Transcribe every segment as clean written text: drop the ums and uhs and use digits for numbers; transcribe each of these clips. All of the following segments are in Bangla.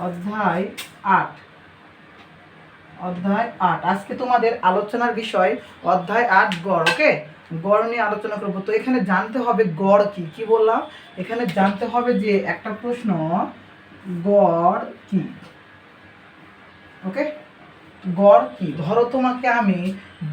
অধ্যায় ৮। অধ্যায় ৮ আজকে তোমাদের আলোচনার বিষয় অধ্যায় ৮ গড়। ওকে, গড় নিয়ে আলোচনা করবো। তো এখানে জানতে হবে গড় কি কি বললাম, এখানে জানতে হবে যে একটা প্রশ্ন, গড় কি। ওকে, গড় কি। ধরো তোমাকে আমি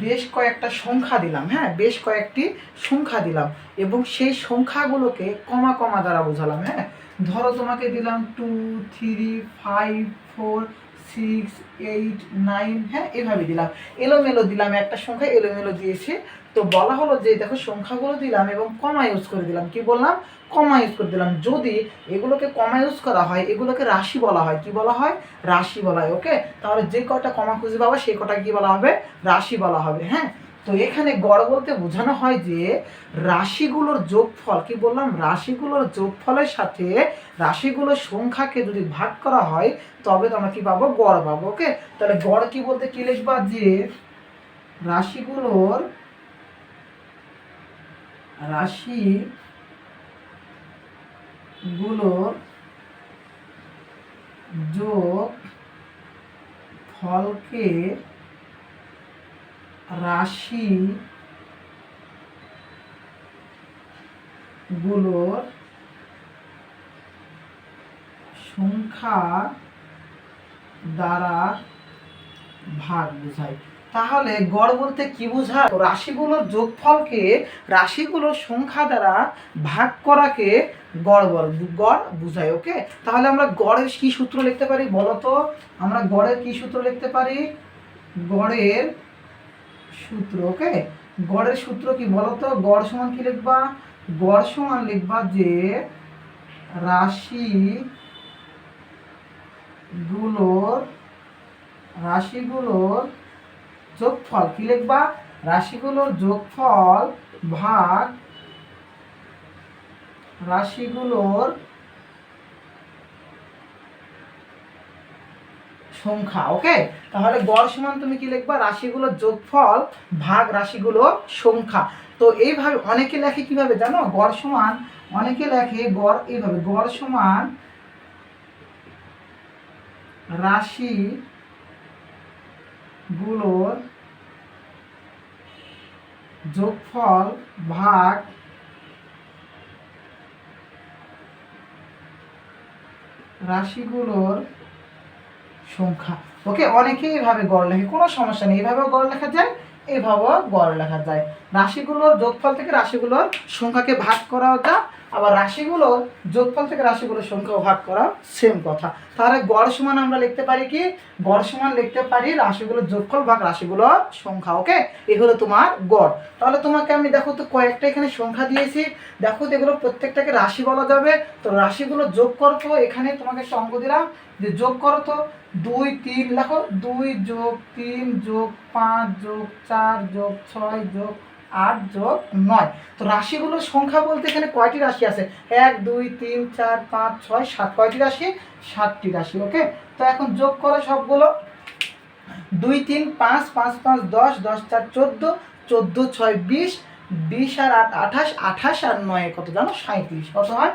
বেশ কয়েকটা সংখ্যা দিলাম, হ্যাঁ, বেশ কয়েকটি সংখ্যা দিলাম এবং সেই সংখ্যাগুলোকে কমা কমা দ্বারা বোঝালাম। হ্যাঁ, ধরো তোমাকে দিলাম 2, 3, 5, 4, 6, 8, 9, হ্যাঁ, এভাবে দিলাম, এলোমেলো দিলাম, একটা সংখ্যা এলোমেলো দিয়েছি। তো বলা হলো যে দেখো সংখ্যাগুলো দিলাম এবং কমা ইউজ করে দিলাম। কি বললাম? কমা ইউজ করে দিলাম। যদি এগুলোকে কমা ইউজ করা হয় এগুলোকে রাশি বলা হয়। কি বলা হয়? রাশি বলা হয়। ওকে, তাহলে যে কয়টা কমা খুঁজে পাবা সেই কটা কি বলা হবে? রাশি বলা হবে। হ্যাঁ, তো এখানে গড় বলতে বোঝানো হয় যে রাশিগুলোর যোগফল। কি বললাম? রাশিগুলোর যোগফলের সাথে রাশিগুলোর সংখ্যাকে যদি ভাগ করা হয় তবে তোমরা কি পাবো? গড় পাবো। ওকে, তাহলে গড় কি বলতে কি লিখবা? যে রাশিগুলোর যোগ ফলকে রাশিগুলোর সংখ্যা দ্বারা ভাগ বোঝায়। তাহলে গড় বলতে কি বোঝায়? রাশিগুলোর যোগফলকে রাশিগুলোর সংখ্যা দ্বারা ভাগ করাকে গড় বোঝায়। ওকে, তাহলে আমরা গড়ের কি সূত্র লিখতে পারি বলো তো? আমরা গড়ের কি সূত্র লিখতে পারি? গড়ের সূত্র। ওকে, গড়ের সূত্র কি বলো তো? গড় সমান কি লিখবা? গড় সমান লিখবা যে রাশিগুলোর যোগফল। কি লিখবা? রাশিগুলোর যোগফল ভাগ রাশিগুলোর সংখ্যা। ওকে, তাহলে গড় সমান তুমি কি লিখবা? রাশিগুলোর যোগফল ভাগ রাশিগুলোর সংখ্যা। তো এইভাবে অনেকে লেখে কিভাবে জানো? গড় সমান, অনেকে লেখে গড় এইভাবে, গড় সমান রাশিগুলোর যোগফল ভাগ রাশিগুলোর সংখ্যা। ওকে, অনেকেই এইভাবে গড় লেখে, কোনো সমস্যা নেই, এইভাবেও গড় লেখা যায়, এইভাবেও গড় লেখা যায়। রাশিগুলোর যোগফল থেকে রাশিগুলোর সংখ্যাকে ভাগ করাও যায়, আবার রাশিগুলোর যোগফল থেকে রাশিগুলোর সংখ্যাও ভাগ করা সেম কথা। তাহলে গড় সমান আমরা লিখতে পারি কি? গড় সমান লিখতে পারি রাশিগুলোর যোগফল ভাগ রাশিগুলোর সংখ্যা। ওকে, এই হলো তোমার গড়। তাহলে তোমাকে আমি দেখো তো কয়েকটা এখানে সংখ্যা দিয়েছি, দেখো তো এগুলো প্রত্যেকটাকে রাশি বলা যাবে। তো রাশিগুলো যোগ করো তো, এখানে তোমাকে একটা অঙ্ক দিলাম যে যোগ করো তো। 2, 3 লেখো, 2 যোগ 3 যোগ 5 যোগ 4 যোগ 6 যোগ 8 যোগ 9। তো রাশিগুলোর সংখ্যা বলতে এখানে কয়টি রাশি আছে? 1, 2, 3, 4, 5, 6, 7। কয়টি রাশি? 7টি রাশি। ওকে, তো এখন যোগ করো সবগুলো। 2, 3, 5, 5, 5, 10, 10, 4, 14, 14, 6, 20, 20 আর 8, 28, 28 আর 9 কত জানো? 37। কত হয়?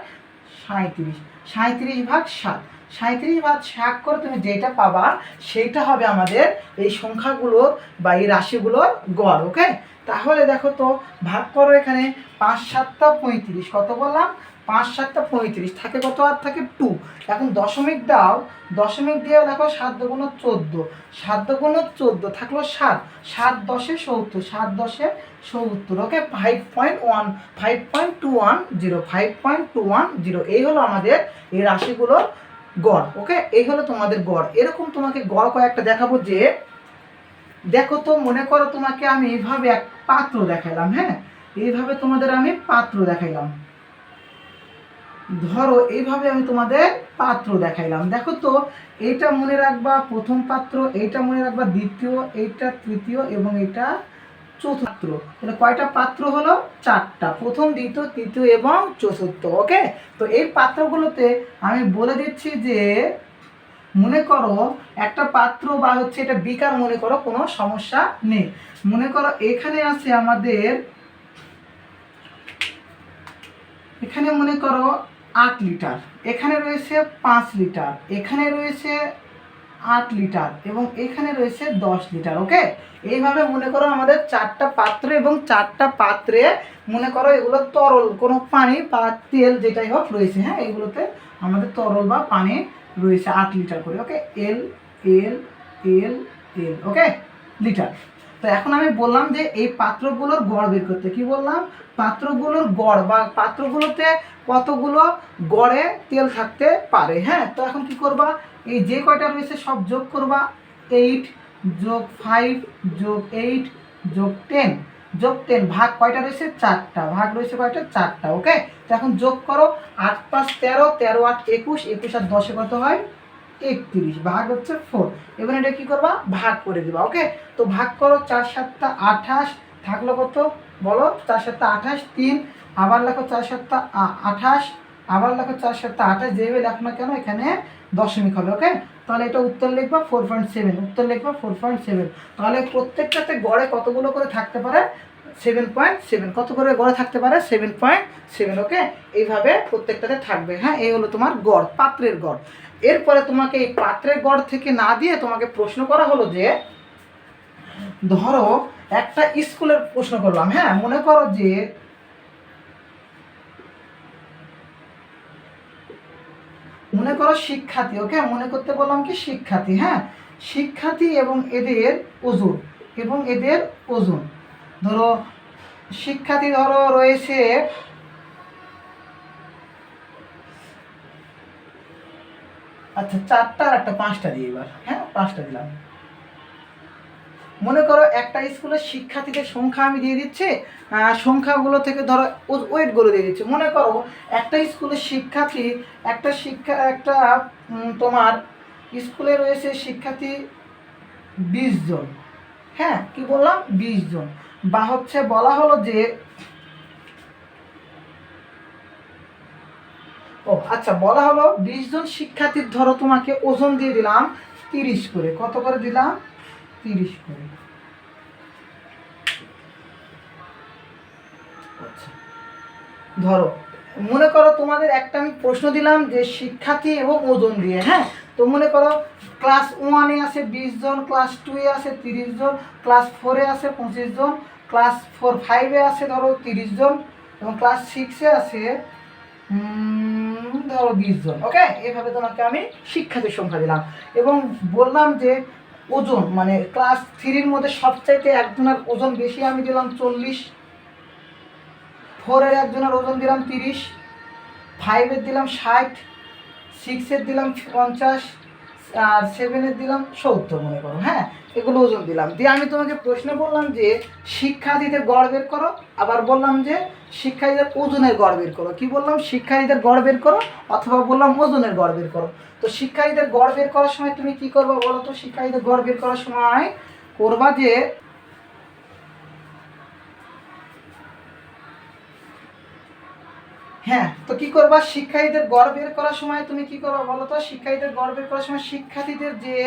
37। 37 ভাগ 7। 37 ভাগ 7 করে তুমি যেটা পাবা সেইটা হবে আমাদের এই সংখ্যাগুলোর বা এই রাশিগুলোর গড়। ওকে, তাহলে দেখো তো ভাগ করো, এখানে 5 7 35। কত বললাম? 5 7 35, থাকে কত? আর থাকে 2। এখন দশমিক দাও, দশমিক দিয়ে দেখো 7 দুগুণ 14, 7 দুগুণ 14 থাকলো 7, 7 10 70, 7 10 70। ওকে, 5.21, 5.210। এই হলো আমাদের এই রাশিগুলোর গড়। ওকে, এই হলো তোমাদের গড়। এরকম তোমাকে গড় কয়েকটা দেখাবো। যে দেখো তো, মনে করো তোমাকে আমি এইভাবে এক পাত্র দেখাইলাম, হ্যাঁ, এইভাবে তোমাদের আমি পাত্র দেখাইলাম। ধরো এইভাবে আমি তোমাদের পাত্র দেখাইলাম। দেখো তো, এইটা মনে রাখবা প্রথম পাত্র, এইটা মনে রাখবা দ্বিতীয়, এইটা তৃতীয় এবং এটা চতুর্থ। তাহলে কয়টা পাত্র হলো? 4টা, প্রথম, দ্বিতীয়, তৃতীয় এবং চতুর্থ। ওকে, তো এই পাত্রগুলোতে আমি বলে দিচ্ছি যে মনে করো একটা পাত্র বা হচ্ছে এটা বিকার মনে করো, কোনো সমস্যা নেই। মনে করো এখানে আছে আমাদের, এখানে মনে করো 8 লিটার, এখানে রয়েছে 5 লিটার, এখানে রয়েছে 8 লিটার এবং এখানে রয়েছে 10 লিটার। ওকে, এইভাবে মনে করো আমাদের 4টা পাত্র এবং 4টা পাত্রে মনে করো এগুলো তরল কোনো পানি বা তেল যেটাই হোক রয়েছে। হ্যাঁ, এগুলোতে আমাদের তরল বা পানি রয়েছে 8 লিটার করে। ওকে, এল এল এল এল, ওকে, লিটার। তো এখন আমি বললাম যে এই পাত্রগুলোর গড় বের করতে। কি বললাম? পাত্রগুলোর গড় বা পাত্রগুলোতে কতগুলো গড়ে তেল থাকতে পারে। হ্যাঁ, তো এখন কি করবা? এই যে কয়টা রয়েছে সব যোগ করবা। 8 যোগ 5 যোগ 8 যোগ 10 যোগ 10 ভাগ কয়টা রয়েছে? 4টা। ভাগ রয়েছে কয়টা? 4টা। ওকে, তো এখন যোগ করো। 8 5 13, 13 8 21, 21 আর 10 কত হয়? 31, ভাগ হচ্ছে 4। এবার এটা কি করবা? ভাগ করে দিবা। ওকে, তো ভাগ করো। 4 7 28, থাকলো কত বলো? 4 7 28, 3, আবার লেখো 4 7 28, আবার লেখো 4 7 28, যেভাবে লেখো না কেন এখানে দশমিক হবে। ওকে, তাহলে এটা উত্তর লিখবা 4.7, উত্তর লিখবা 4.7। তাহলে প্রত্যেকটাতে গড়ে কতগুলো করে থাকতে পারে? 7.7। কত করে গড়ে থাকতে পারে? 7.7। ওকে, এইভাবে প্রত্যেকটাতে থাকবে। হ্যাঁ, এই হলো তোমার গড়, পাত্রের গড়। এরপরে তোমাকে এই পাত্রের গড় থেকে না দিয়ে তোমাকে প্রশ্ন করা হলো যে ধরো একটা স্কুলের প্রশ্ন করলাম। হ্যাঁ, মনে করো যে মনে করো শিক্ষার্থী। ওকে, মনে করতে বললাম কি? শিক্ষার্থী। হ্যাঁ, শিক্ষার্থী এবং এদের ওজন, এবং এদের ওজন ধরো শিক্ষার্থী ধরো রয়েছে আচ্ছা 4টা আর একটা 5টা দিয়ে এবার। হ্যাঁ, 5টা দিলাম। মনে করো একটা স্কুলের শিক্ষার্থীদের সংখ্যা আমি দিয়ে দিচ্ছি, সংখ্যাগুলো থেকে ধরো ওয়েটগুলো দিয়ে দিচ্ছি। মনে করো একটা স্কুলের শিক্ষার্থী একটা তোমার স্কুলে রয়েছে শিক্ষার্থী 20 জন। হ্যাঁ, কি বললাম? 20 জন। বা হচ্ছে বলা হলো যে আচ্ছা, বলা হলো 20 জন শিক্ষার্থীর ধরো তোমাকে ওজন দিয়ে দিলাম 30 করে। কত করে দিলাম? 30 করে। আচ্ছা, ধরো মনে করো তোমাদের একটা আমি প্রশ্ন দিলাম যে শিক্ষার্থী এবং ওজন দিয়ে। হ্যাঁ, তো মনে করো ক্লাস 1-এ আছে 20 জন, ক্লাস 2-এ আছে 30 জন, ক্লাস 4-এ আছে 25 জন, ক্লাস 5-এ আছে ধরো 30 জন এবং ক্লাস 6-এ আছে ধরো 20 জন। ওকে, এইভাবে তোমাকে আমি শিক্ষার্থীর সংখ্যা দিলাম এবং বললাম যে ওজন মানে ক্লাস 3-এর মধ্যে সবচাইতে একজনের ওজন বেশি আমি দিলাম 40, 4-এর একজনের ওজন দিলাম 30, 5-এর দিলাম 60, 6-এর দিলাম 50 আর 7-এর দিলাম 70। মনে করো। হ্যাঁ, এগুলো ওজন দিলাম দিয়ে আমি তোমাকে প্রশ্ন বললাম যে শিক্ষার্থীদের গড় বের করো। আবার বললাম যে শিক্ষার্থীদের ওজনের গড় বের করো। কি বললাম? শিক্ষার্থীদের গড় বের করো অথবা বললাম ওজনের গড় বের করো। তো শিক্ষার্থীদের গড় বের করার সময় তুমি কি করবে বলো তো? শিক্ষার্থীদের গড় বের করার সময় করবা যে হ্যাঁ, তো কি করবা? শিক্ষার্থীদের গড় বের করার সময় তুমি কি করবা বলো তো? শিক্ষার্থীদের গড় বের করার সময় শিক্ষার্থীদের যে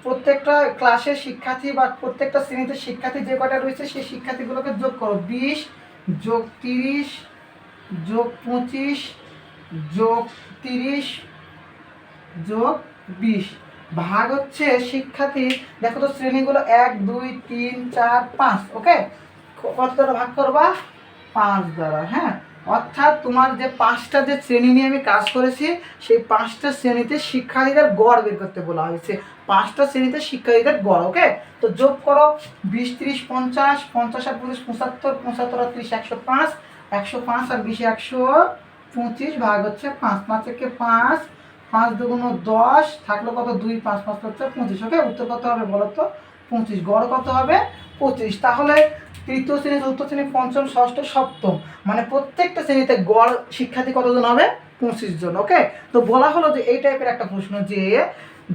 প্রত্যেকটা ক্লাসের শিক্ষার্থী বা প্রত্যেকটা শ্রেণীতে শিক্ষার্থী যে কয়টা রয়েছে সেই শিক্ষার্থীগুলোকে যোগ করো। 20 যোগ 30 যোগ 25 যোগ 30 যোগ 20 ভাগ হচ্ছে শিক্ষার্থী। দেখো তো শ্রেণীগুলো 1 2 3 4 5। ওকে, কত দ্বারা ভাগ করবা? 5 দ্বারা। হ্যাঁ, অর্থাৎ তোমার যে 5টা যে শ্রেণী নিয়ে আমি কাজ করেছি সেই 5টা শ্রেণীতে শিক্ষার্থীদের গড় বের করতে বলা হয়েছে। 5টা শ্রেণীতে শিক্ষার্থীদের গড়। ওকে, তো যোগ করো। 20 30 50, 50 আর 25 75, 75 আর 30 105, 105 আর 20 125 ভাগ হচ্ছে 5, 5 একে 5, 5 দুগুণ 10, থাকলো কত? 2, 5 5 হচ্ছে 25। ওকে, উত্তর কত হবে বলো তো? 25। গড় কত হবে? 25। তাহলে তৃতীয় শ্রেণী, চতুর্থ শ্রেণী, পঞ্চম, ষষ্ঠ, সপ্তম মানে প্রত্যেকটা শ্রেণীতে গড় শিক্ষার্থী কতজন হবে? 25 জন। ওকে, তো বলা হলো যে এই টাইপের একটা প্রশ্ন যে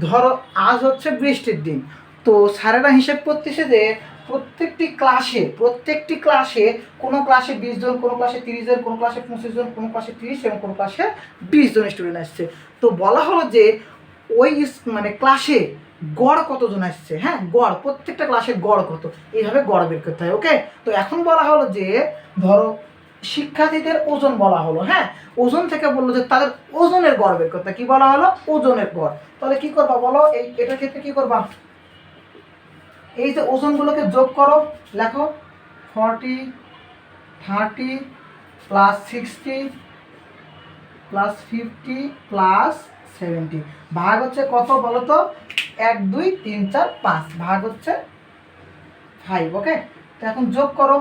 ধরো আজ হচ্ছে বৃষ্টির দিন, তো স্যারেরা হিসেব করতেছে যে প্রত্যেকটি ক্লাসে কোনো ক্লাসে 20 জন, কোনো ক্লাসে 30 জন, কোনো ক্লাসে 25 জন, কোনো ক্লাসে 30 এবং কোনো ক্লাসে 20 জন স্টুডেন্ট আসছে। তো বলা হলো যে ওই মানে ক্লাসে গড় কতজন আসছে। হ্যাঁ, গড় প্রত্যেকটা ক্লাসের গড় কত, এইভাবে গড় বের করতে হয়। ওকে, তো এখন বলা হলো যে ধরো শিক্ষার্থীদের ওজন বলা হলো। হ্যাঁ, ওজন থেকে বললো যে তাদের ওজনের গড় বের করতে, কি বলা হলো? ওজনের গড়। তাহলে কি করবা বলো, এটার ক্ষেত্রে কি করবা? এই যে ওজনগুলোকে যোগ করো, লেখো 40, 30 প্লাস 60 প্লাস 50 প্লাস 70 ভাগ হচ্ছে কত বলো তো? 1 2 3 4 5 ভাগ হচ্ছে 5। ওকে, তো এখন যোগ করো,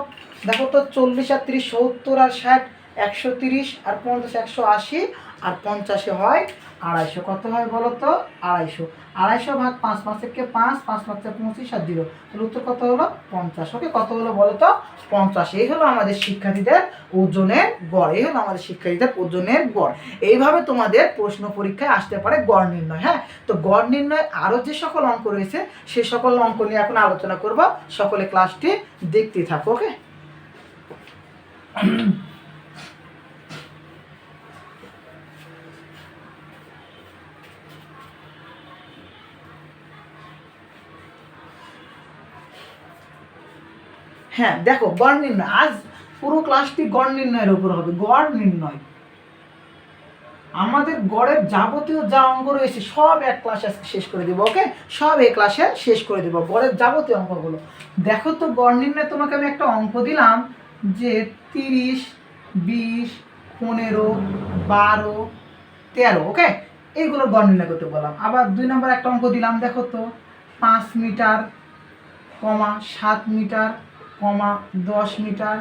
দেখো তো 40 আর 30 70 আর 60 130 আর 50 180 আর 50 হয় 250। কত হয় বলো তো? 250। 250 ভাগ 5, 5 থেকে 5, 5 5 25 আর 0, তাহলে উত্তর কত হলো? 50। ওকে, কত হলো বলো তো? 50। এই হলো আমাদের শিক্ষার্থীদের ওজনের গড়। এই হলো আমাদের শিক্ষার্থীদের ওজনের গড়। এইভাবে তোমাদের প্রশ্ন পরীক্ষায় আসতে পারে গড় নির্ণয়। হ্যাঁ, তো গড় নির্ণয় আরও যে সকল অঙ্ক রয়েছে সেই সকল অঙ্ক নিয়ে এখন আলোচনা করব। সকলে ক্লাসটি দেখতেই থাকো। ওকে, হ্যাঁ দেখো, গড় নির্ণয় আজ পুরো ক্লাসটি গড় নির্ণয়ের উপর হবে। গড় নির্ণয় আমাদের গড়ের যাবতীয় যা অঙ্ক রয়েছে সব এক ক্লাসে শেষ করে দেবো। ওকে, সব এই ক্লাসে শেষ করে দেবো গড়ের যাবতীয় অঙ্কগুলো। দেখো তো, গড় নির্ণয় তোমাকে আমি একটা অঙ্ক দিলাম যে 30, 20, 15, 12, 13। ওকে, এইগুলো গড় নির্ণয় করতে বললাম। আবার 2 নম্বর একটা অঙ্ক দিলাম, দেখো তো 5 মিটার, 7 মিটার, 10 মিটার,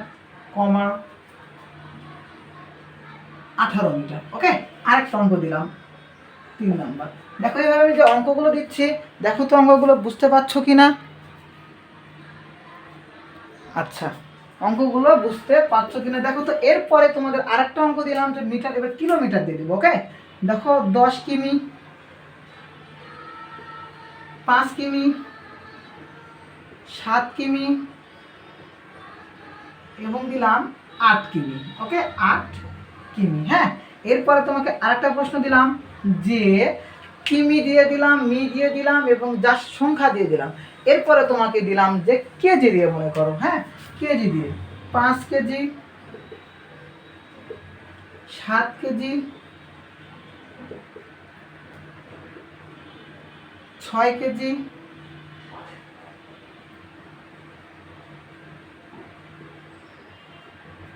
18 মিটার। ওকে, আরেকটা অঙ্ক দিলাম 3 নাম্বার। দেখো এইভাবে আমি যে অঙ্কগুলো দিচ্ছি, দেখো তো অঙ্কগুলো বুঝতে পারছো কি না? আচ্ছা, অঙ্কগুলো বুঝতে পারছো কিনা দেখো তো। এরপরে তোমাদের আরেকটা অঙ্ক দিলাম যে মিটার, এবার কিলোমিটার দিয়ে দিব। ওকে, দেখো 10 কিমি, 5 কিমি, 7 কিমি এবং দিলাম 8 কিমি। ওকে, 8 কিমি। হ্যাঁ, এরপরে তোমাকে আরেকটা প্রশ্ন দিলাম যে কিমি দিয়ে দিলাম, মি দিয়ে দিলাম এবং যার সংখ্যা দিয়ে দিলাম। এরপরে তোমাকে দিলাম যে কেজি দিয়ে, মনে করো। হ্যাঁ, কেজি দিয়ে 5 কেজি, 7 কেজি, 6 কেজি,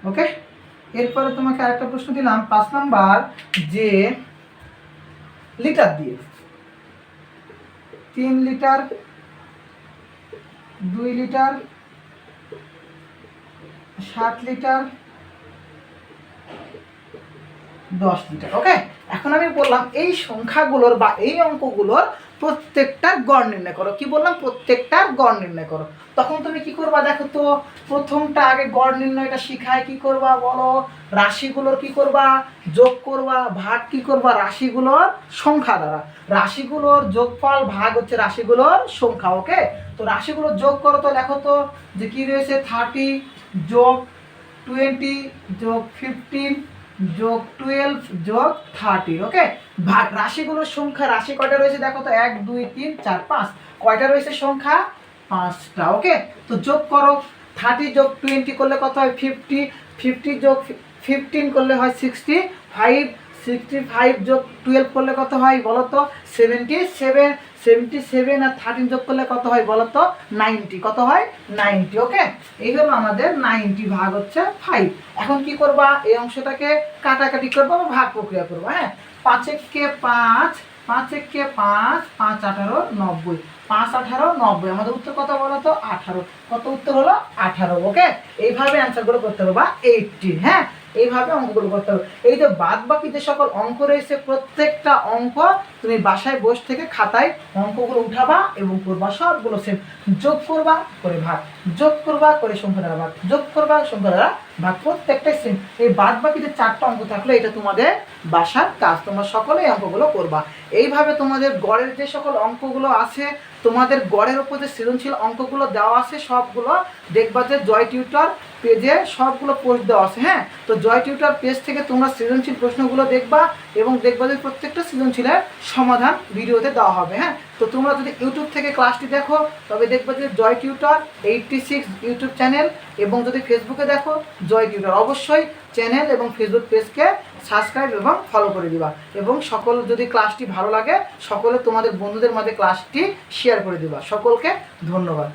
ওকে। এরপরে তোমাকে আরেকটা প্রশ্ন দিলাম 5 নাম্বার যে লিটার দিয়ে 3 লিটার, 2 লিটার, 7 লিটার, 10 লিটার। ওকে, এখন আমি বললাম এই সংখ্যাগুলোর বা এই অঙ্কগুলোর প্রত্যেকটার গড় নির্ণয় করো। কি বললাম? প্রত্যেকটার গড় নির্ণয় করো। তখন তুমি কি করবা দেখো তো, প্রথমটা আগে গড় নির্ণয়টা শিখায় কি করবা বলো? রাশিগুলোর কি করবা? যোগ করবা, ভাগ কি করবা? রাশিগুলোর সংখ্যা দ্বারা। রাশিগুলোর যোগফল ভাগ হচ্ছে রাশিগুলোর সংখ্যা। ওকে, তো রাশিগুলো যোগ করো। তো দেখো তো যে কি রয়েছে, 30 যোগ 20 যোগ 15 যোগ 12 যোগ 30। ওকে, ভাগ রাশিগুলোর সংখ্যা। রাশি কয়টা রয়েছে দেখো তো, 1 2 3 4 5। কয়টা রয়েছে সংখ্যা? 5টা। ওকে, তো যোগ করো। 30 যোগ 20 করলে কত হয়? 50। 50 যোগ 15 করলে হয় 65। 65 যোগ 12 করলে কত হয় বলো তো? 77। 77 আর 13 যোগ করলে কত হয় বলো তো? 90। কত হয়? 90। ওকে, এই হলো আমাদের 90 ভাগ হচ্ছে 5। এখন কি করবা? এই অংশটাকে কাটাকাটি করবো বা ভাগ প্রক্রিয়া করবো। হ্যাঁ, 5 একে 5, 5 একে 5, 5 18 90, 5 18 90। আমাদের উত্তর কত বলো তো? 18। কত উত্তর হলো? 18। ওকে, এইভাবে অ্যান্সারগুলো করতে হবে বা 18। হ্যাঁ, এইভাবে অঙ্কগুলো করতে হবে। এই যে বাদ বাকি যে সকল অঙ্ক রয়েছে প্রত্যেকটা অঙ্ক তুমি বাসায় বসে থেকে খাতায় অঙ্কগুলো উঠাবা এবং করবা। সবগুলো সেম। যোগ করবা করে ভাগ, যোগ করবা করে সংখ্যা দ্বারা ভাগ, যোগ করবা সংখ্যা দ্বারা ভাগ, প্রত্যেকটাই সেম। এই বাদ বাকি যে 4টা অঙ্ক থাকলো এটা তোমাদের বাসার কাজ। তোমরা সকলেই অঙ্কগুলো করবা। এইভাবে তোমাদের গড়ের যে সকল অঙ্কগুলো আছে, তোমাদের গড়ের উপর যে সৃজনশীল অঙ্কগুলো দেওয়া আছে সবগুলো দেখবা যে জয় টিউটর পেজে সবগুলো পোস্ট দেওয়া আছে। হ্যাঁ, তো জয় টিউটর পেজ থেকে তোমরা সৃজনশীল প্রশ্নগুলো দেখবা এবং দেখবা যে প্রত্যেকটা সৃজনশীলের সমাধান ভিডিওতে দেওয়া হবে। হ্যাঁ, তো তোমরা যদি ইউটিউব থেকে ক্লাসটি দেখো তবে দেখবা যে জয় টিউটর 86 ইউটিউব চ্যানেল, এবং যদি ফেসবুকে দেখো জয় টিউটর, অবশ্যই চ্যানেল এবং ফেসবুক পেজকে সাবস্ক্রাইব এবং ফলো করে দিবা। এবং সকল যদি ক্লাসটি ভালো লাগে সকলে তোমাদের বন্ধুদের মাঝে ক্লাসটি শেয়ার করে দিবা। সকলকে ধন্যবাদ।